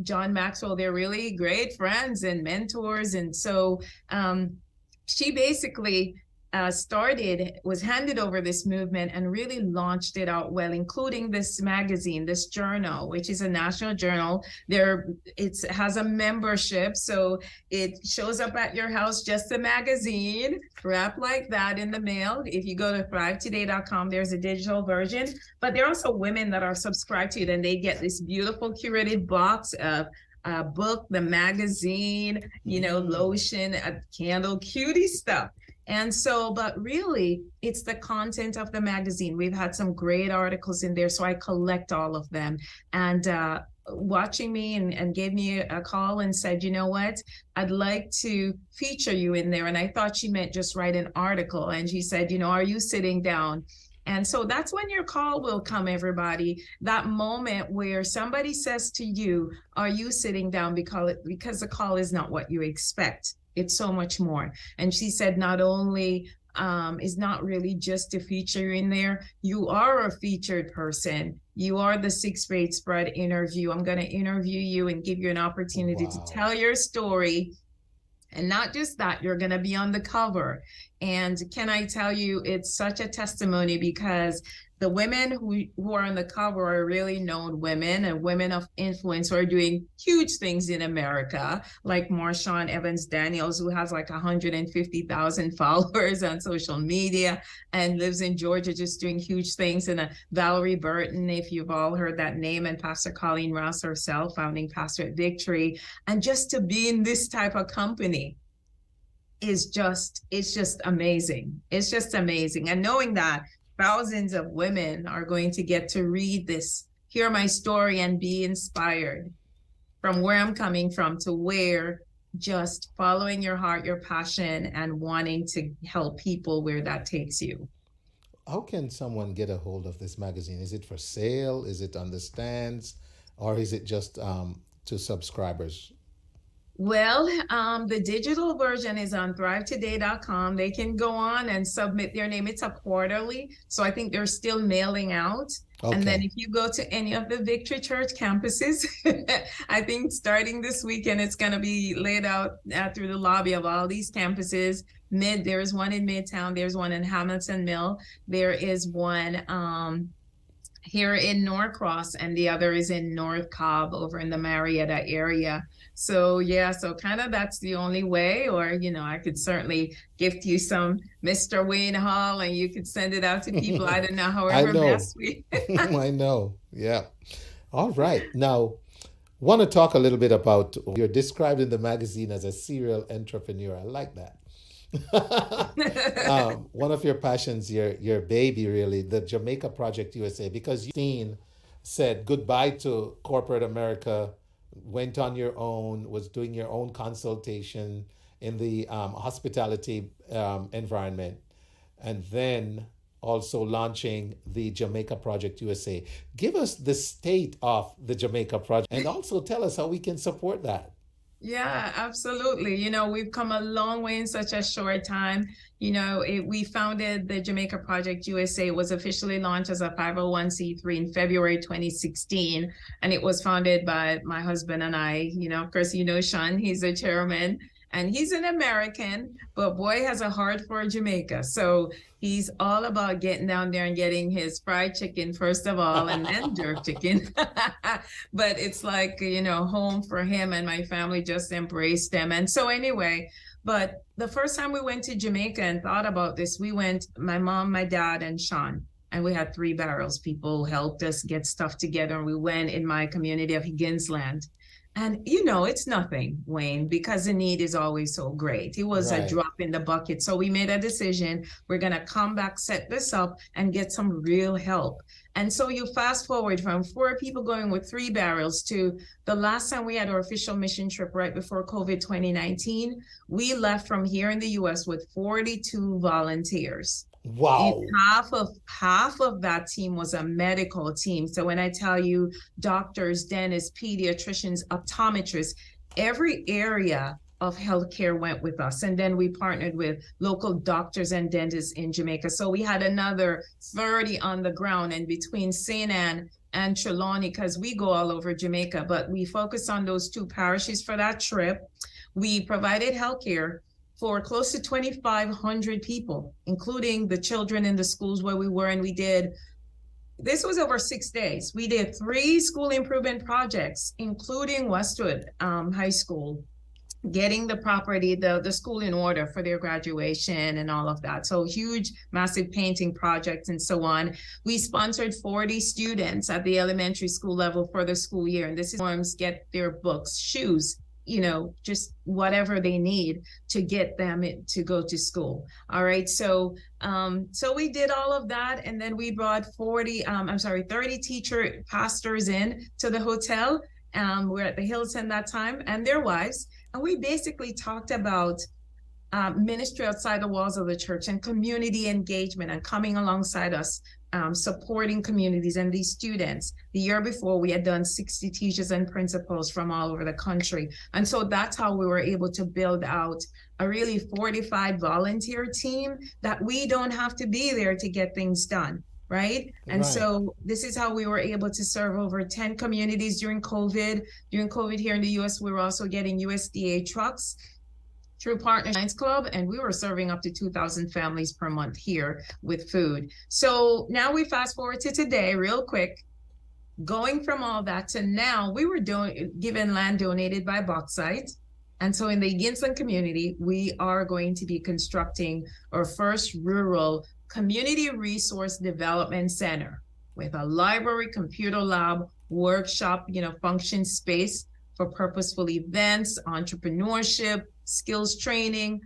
John Maxwell. They're really great friends and mentors. And so she basically was handed over this movement and really launched it out well, including this magazine, this journal, which is a national journal. It has a membership, so it shows up at your house, just a magazine wrapped like that in the mail. If you go to thrivetoday.com, there's a digital version, but there are also women that are subscribed to it, and they get this beautiful curated box of a book, the magazine, lotion, a candle, cutie stuff. And so, but really, it's the content of the magazine. We've had some great articles in there, so I collect all of them. And watching me and gave me a call and said, you know what, I'd like to feature you in there. And I thought she meant just write an article. And she said, are you sitting down? And so that's when your call will come, everybody. That moment where somebody says to you, are you sitting down? Because the call is not what you expect. It's so much more. And she said, not only is not really just to feature in there, you are a featured person. You are the 6th grade spread interview. I'm going to interview you and give you an opportunity to tell your story. And not just that, you're going to be on the cover. And can I tell you, it's such a testimony, because the women who are on the cover are really known women and women of influence who are doing huge things in America, like Marshawn Evans Daniels, who has like 150,000 followers on social media and lives in Georgia, just doing huge things. And Valerie Burton, if you've all heard that name, and Pastor Colleen Ross herself, founding pastor at Victory. And just to be in this type of company it's just amazing. It's just amazing. And knowing that thousands of women are going to get to read this, hear my story, and be inspired from where I'm coming from to where, just following your heart, your passion, and wanting to help people where that takes you. How can someone get a hold of this magazine? Is it for sale? Is it on the stands? Or is it just to subscribers? Well, the digital version is on thrivetoday.com. They can go on and submit their name. It's a quarterly, so I think they're still mailing out. Okay. And then if you go to any of the Victory Church campuses, I think starting this weekend, it's going to be laid out through the lobby of all these campuses. There is one in Midtown. There's one in Hamilton Mill. There is one here in Norcross, and the other is in North Cobb over in the Marietta area. So yeah, so kind of that's the only way, or, I could certainly gift you some Mr. Wayne Hall and you could send it out to people. I don't know, however best we. I know. Yeah. All right. Now, want to talk a little bit about, you're described in the magazine as a serial entrepreneur. I like that. One of your passions, your baby, really, the Jamaica Project USA, because you've said goodbye to corporate America, went on your own, was doing your own consultation in the hospitality environment, and then also launching the Jamaica Project USA. Give us the state of the Jamaica Project, and also tell us how we can support that. Yeah, absolutely. We've come a long way in such a short time. We founded the Jamaica Project USA. It was officially launched as a 501c3 in February 2016. And it was founded by my husband and I. Of course, Sean, he's the chairman. And he's an American, but boy has a heart for Jamaica. So he's all about getting down there and getting his fried chicken, first of all, and then jerk chicken. But it's like, home for him, and my family just embraced him. And so anyway, but the first time we went to Jamaica and thought about this, we went, my mom, my dad, and Sean. And we had 3 barrels. People helped us get stuff together. And we went in my community of Higginsland. And, it's nothing, Wayne, because the need is always so great. It was a drop in the bucket. So we made a decision. We're going to come back, set this up, and get some real help. And so you fast forward from 4 people going with 3 barrels to the last time we had our official mission trip right before COVID 2019. We left from here in the U.S. with 42 volunteers. Wow. And half of that team was a medical team. So when I tell you doctors, dentists, pediatricians, optometrists, every area of healthcare went with us. And then we partnered with local doctors and dentists in Jamaica. So we had another 30 on the ground. And between St. Ann and Trelawney, because we go all over Jamaica, but we focus on those two parishes for that trip. We provided healthcare for close to 2,500 people, including the children in the schools where we were. And this was over 6 days. We did 3 school improvement projects, including Westwood High School, getting the property, the school in order for their graduation and all of that. So huge, massive painting projects and so on. We sponsored 40 students at the elementary school level for the school year. And this is forms, get their books, shoes, just whatever they need to get them to go to school. All right. So we did all of that. And then we brought 30 pastors in to the hotel. We're at the Hilton that time, and their wives. And we basically talked about ministry outside the walls of the church and community engagement and coming alongside us, supporting communities and these students. The year before, we had done 60 teachers and principals from all over the country. And so that's how we were able to build out a really fortified volunteer team that we don't have to be there to get things done. Right. And so this is how we were able to serve over 10 communities during COVID. During COVID here in the US, we were also getting USDA trucks through Partner Science Club, and we were serving up to 2,000 families per month here with food. So now we fast forward to today real quick, going from all that to now, we were given land donated by Bauxite. And so in the Ginsland community, we are going to be constructing our first rural community resource development center with a library, computer lab, workshop, function space for purposeful events, entrepreneurship, skills training,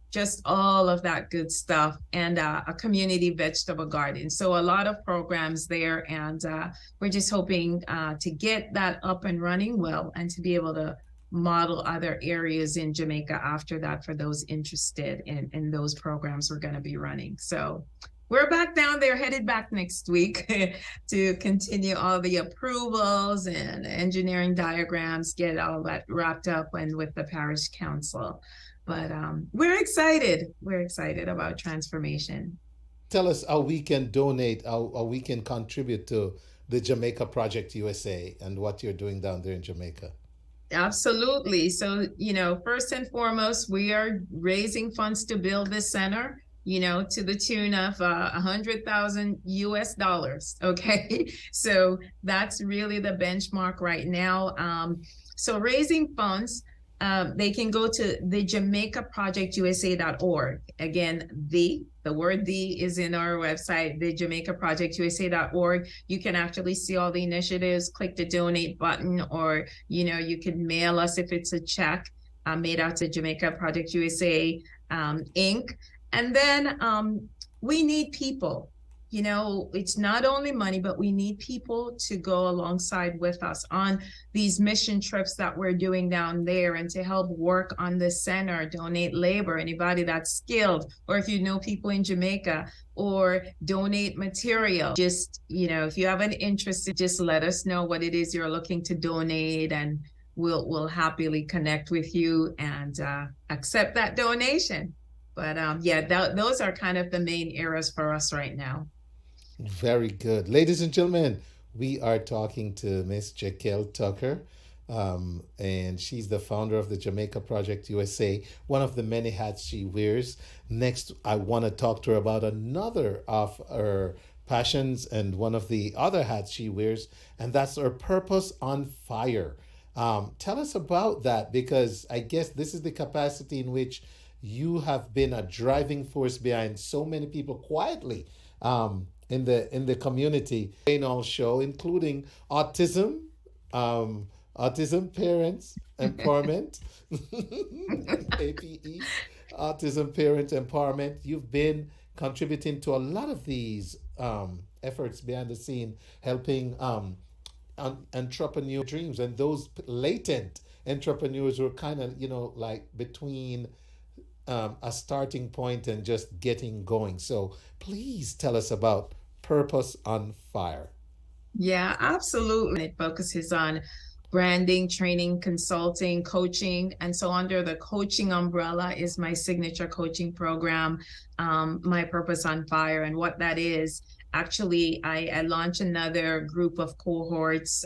just all of that good stuff, and a community vegetable garden. So a lot of programs there, and we're just hoping to get that up and running well and to be able to model other areas in Jamaica after that for those interested in those programs we're going to be running. So we're back down there, headed back next week to continue all the approvals and engineering diagrams, get all that wrapped up and with the parish council. But we're excited. We're excited about transformation. Tell us how we can donate, how we can contribute to the Jamaica Project USA and what you're doing down there in Jamaica. Absolutely. So, first and foremost, we are raising funds to build this center, to the tune of $100,000 US. Okay. So that's really the benchmark right now. So raising funds, they can go to the JamaicaProjectUSA.org. Again, the word "the" is in our website, the JamaicaProjectUSA.org. You can actually see all the initiatives, click the donate button, or, you can mail us if it's a check made out to Jamaica Project USA, Inc. And then we need people. It's not only money, but we need people to go alongside with us on these mission trips that we're doing down there and to help work on the center, donate labor, anybody that's skilled, or if you know people in Jamaica, or donate material. Just, if you have an interest, just let us know what it is you're looking to donate, and we'll happily connect with you and accept that donation. But those are kind of the main areas for us right now. Very good. Ladies and gentlemen, we are talking to Miss Jacquel Tucker, and she's the founder of the Jamaica Project USA, one of the many hats she wears. Next, I want to talk to her about another of her passions and one of the other hats she wears, and that's her Purpose on Fire. Tell us about that, because I guess this is the capacity in which you have been a driving force behind so many people quietly in the community in our show, including autism parents empowerment, APE, autism parent empowerment. You've been contributing to a lot of these efforts behind the scene, helping entrepreneur dreams, and those latent entrepreneurs who are kind of like between a starting point and just getting going. So please tell us about Purpose on Fire. Yeah, absolutely. It focuses on branding, training, consulting, coaching. And so under the coaching umbrella is my signature coaching program, My Purpose on Fire. And what that is actually, I launched another group of cohorts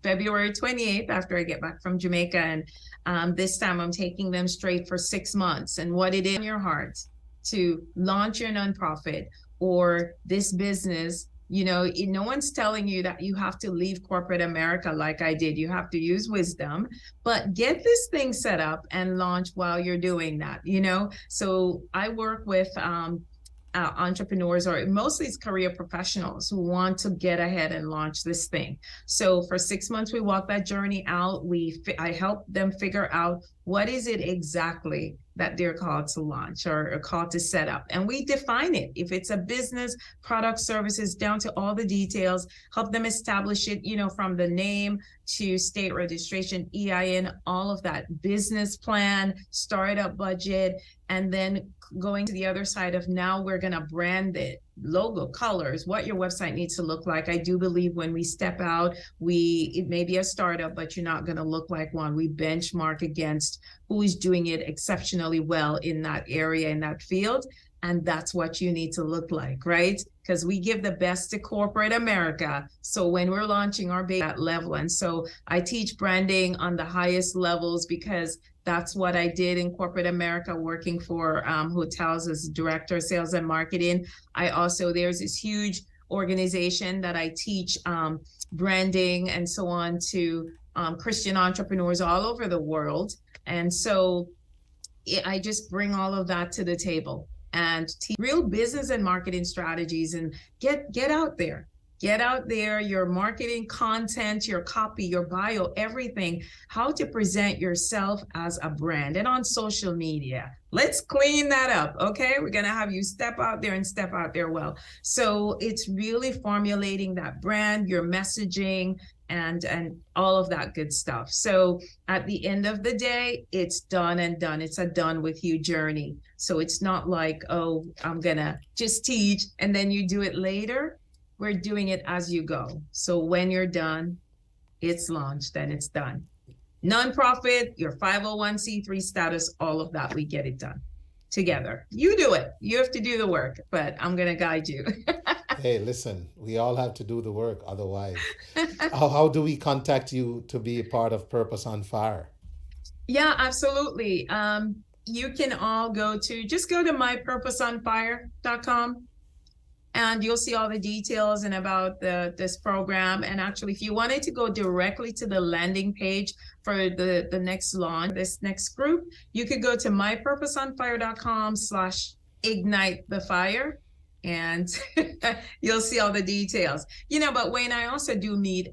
February 28th after I get back from Jamaica. And this time I'm taking them straight for 6 months. And what it is in your heart to launch your nonprofit or this business. No one's telling you that you have to leave corporate America like I did. You have to use wisdom, but get this thing set up and launch while you're doing that, So I work with entrepreneurs, or mostly it's career professionals who want to get ahead and launch this thing. So for 6 months, we walk that journey out. I help them figure out what is it exactly that they're called to launch or called to set up. And we define it. If it's a business, product, services, down to all the details, help them establish it, from the name to state registration, EIN, all of that, business plan, startup budget, and then going to the other side of now we're going to brand it, logo, colors, what your website needs to look like. I do believe when we step out, it may be a startup, but you're not going to look like one. We benchmark against who is doing it exceptionally well in that area, in that field. And that's what you need to look like, right? Because we give the best to corporate America. So when we're launching our baby at that level, and so I teach branding on the highest levels because that's what I did in corporate America, working for hotels as director of sales and marketing. There's this huge organization that I teach branding and so on to Christian entrepreneurs all over the world. And so I just bring all of that to the table and teach real business and marketing strategies, and get out there. Get out there, your marketing content, your copy, your bio, everything, how to present yourself as a brand and on social media. Let's clean that up, okay? We're going to have you step out there and step out there well. So it's really formulating that brand, your messaging, and all of that good stuff. So at the end of the day, it's done and done. It's a done with you journey. So it's not like, oh, I'm going to just teach and then you do it later. We're doing it as you go. So when you're done, it's launched and it's done. Nonprofit, your 501c3 status, all of that, we get it done together. You do it. You have to do the work, but I'm going to guide you. Hey, listen, we all have to do the work otherwise. How do we contact you to be a part of Purpose on Fire? Yeah, absolutely. You can all just go to mypurposeonfire.com. And you'll see all the details and about this program. And actually, if you wanted to go directly to the landing page for the next launch, this next group, you could go to mypurposeonfire.com/ignite the fire, and you'll see all the details. But Wayne, I also do meet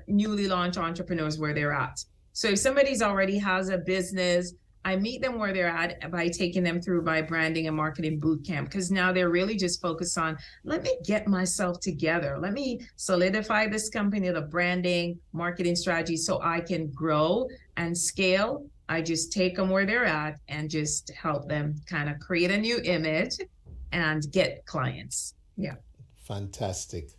newly launched entrepreneurs where they're at. So if somebody's already has a business, I meet them where they're at by taking them through my branding and marketing boot camp, because now they're really just focused on, let me get myself together. Let me solidify this company, the branding, marketing strategy, so I can grow and scale. I just take them where they're at and just help them kind of create a new image and get clients. Yeah. Fantastic.